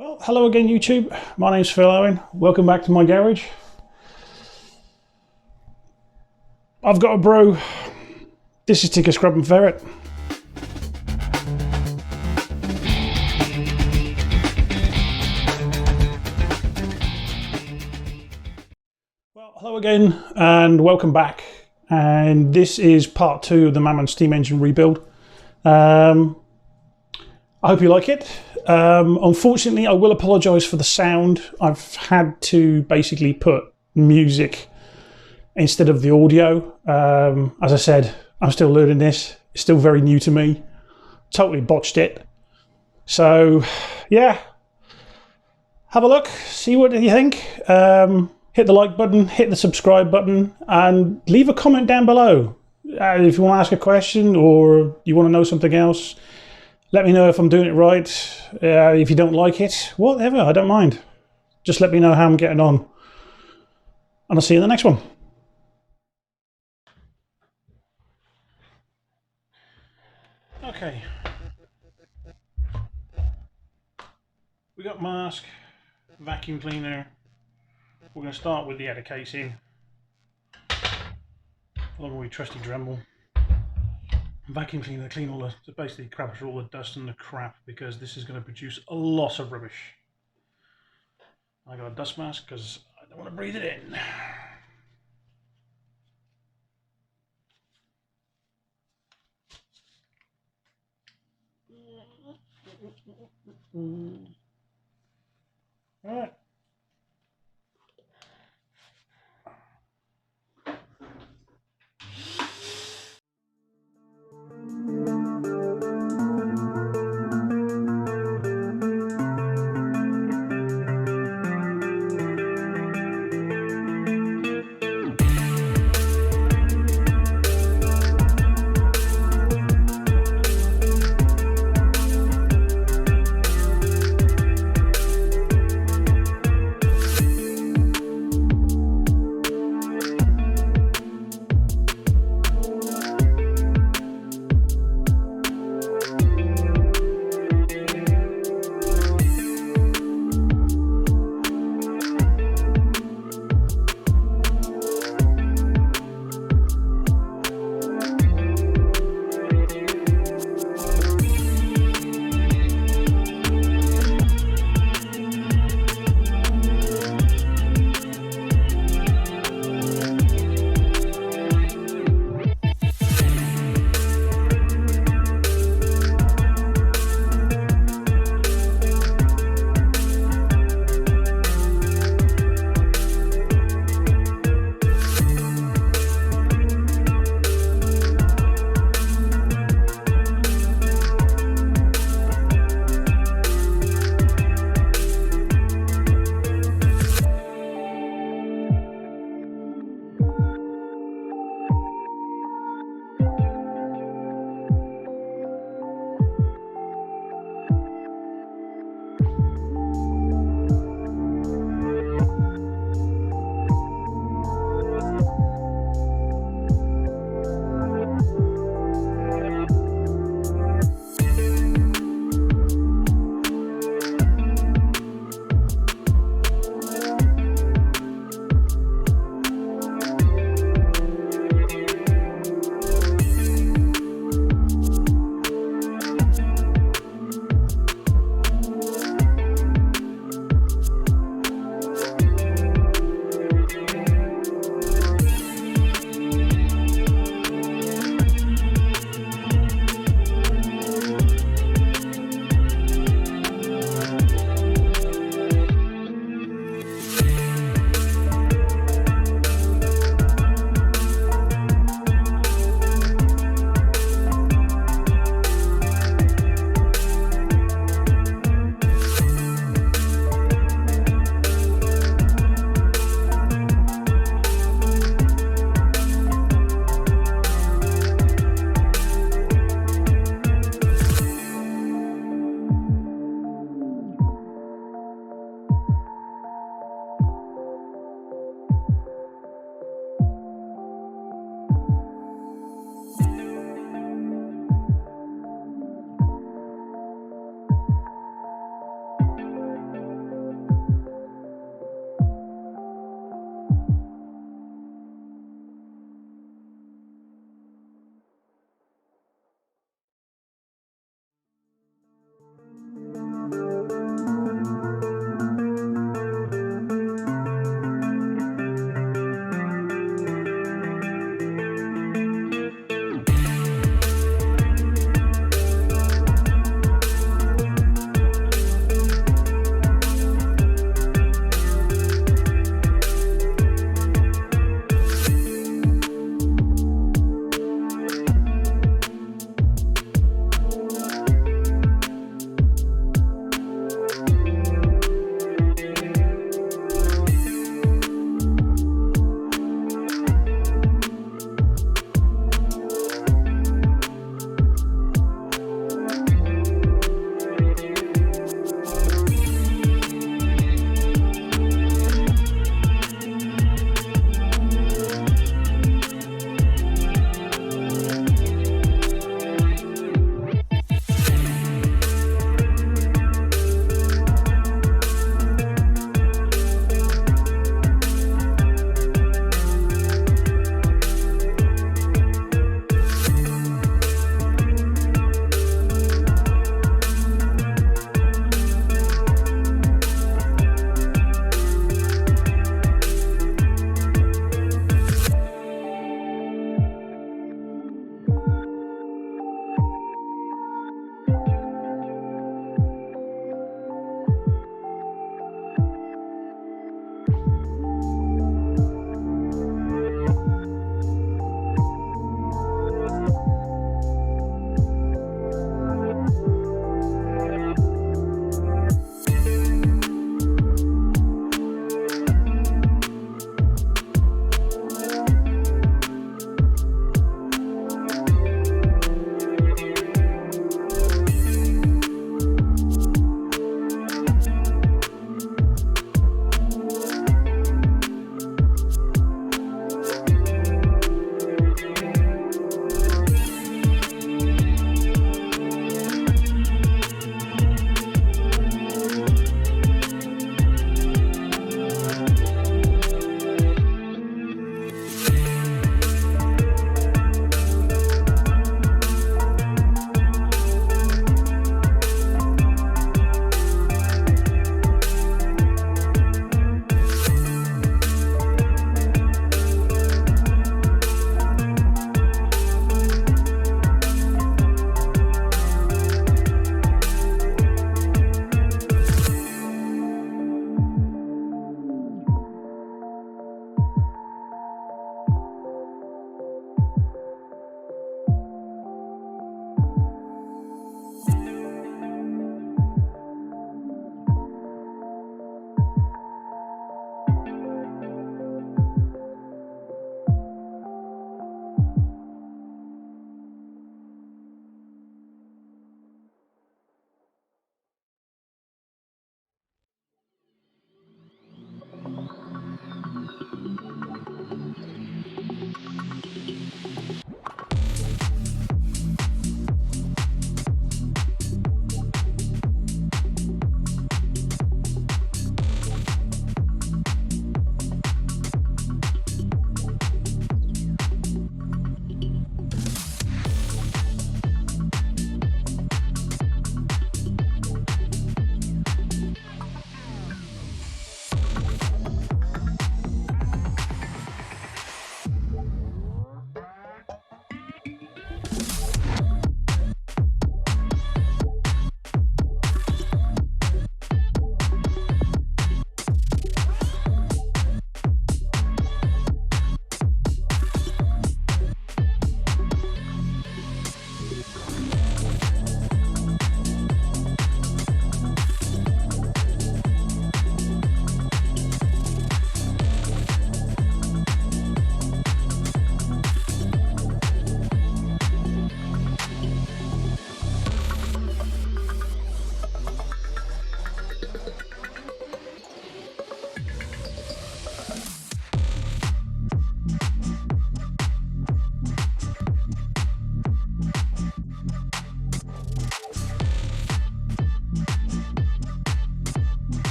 Well, hello again YouTube, my name's Phil Owen, welcome back to my garage. I've got a brew, this is Ticker Scrub and Ferret. Well, hello again and welcome back, and this is part 2 of the Mamod Steam Engine rebuild. I hope you like it. Unfortunately, I will apologise for the sound. I've had to basically put music instead of the audio. As I said, I'm still learning this. It's still very new to me. Totally botched it. So, yeah. Have a look. See what you think. Hit the like button, hit the subscribe button, and leave a comment down below. If you want to ask a question or you want to know something else. Let me know if I'm doing it right. If you don't like it, whatever, I don't mind. Just let me know how I'm getting on. And I'll see you in the next one. Okay. We got mask, vacuum cleaner. We're going to start with the header casing. Along with trusty Dremel. Vacuum cleaner to clean all the, to basically capture all the dust and the crap, because this is going to produce a lot of rubbish. I got a dust mask because I don't want to breathe it in. Alright.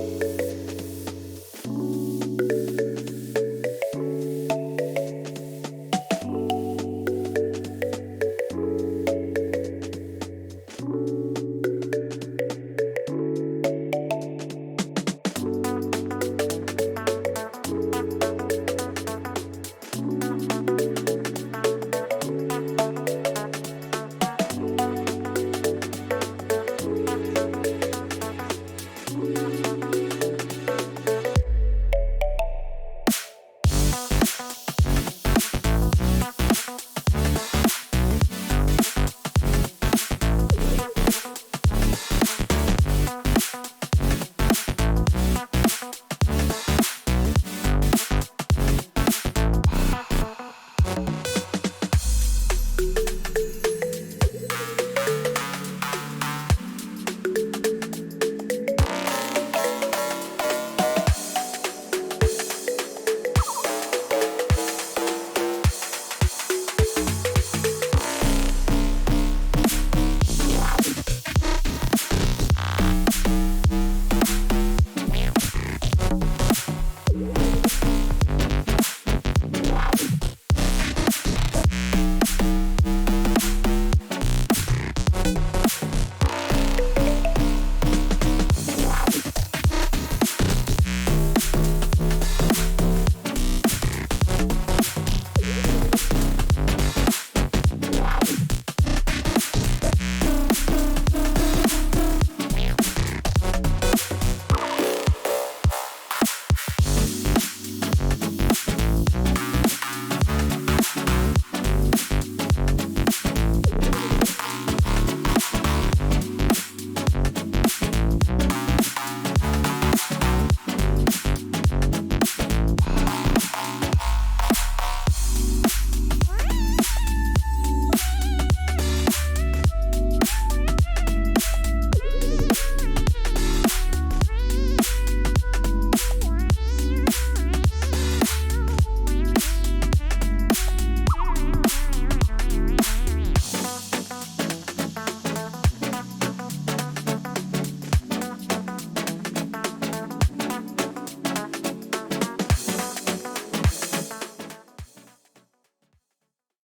bye.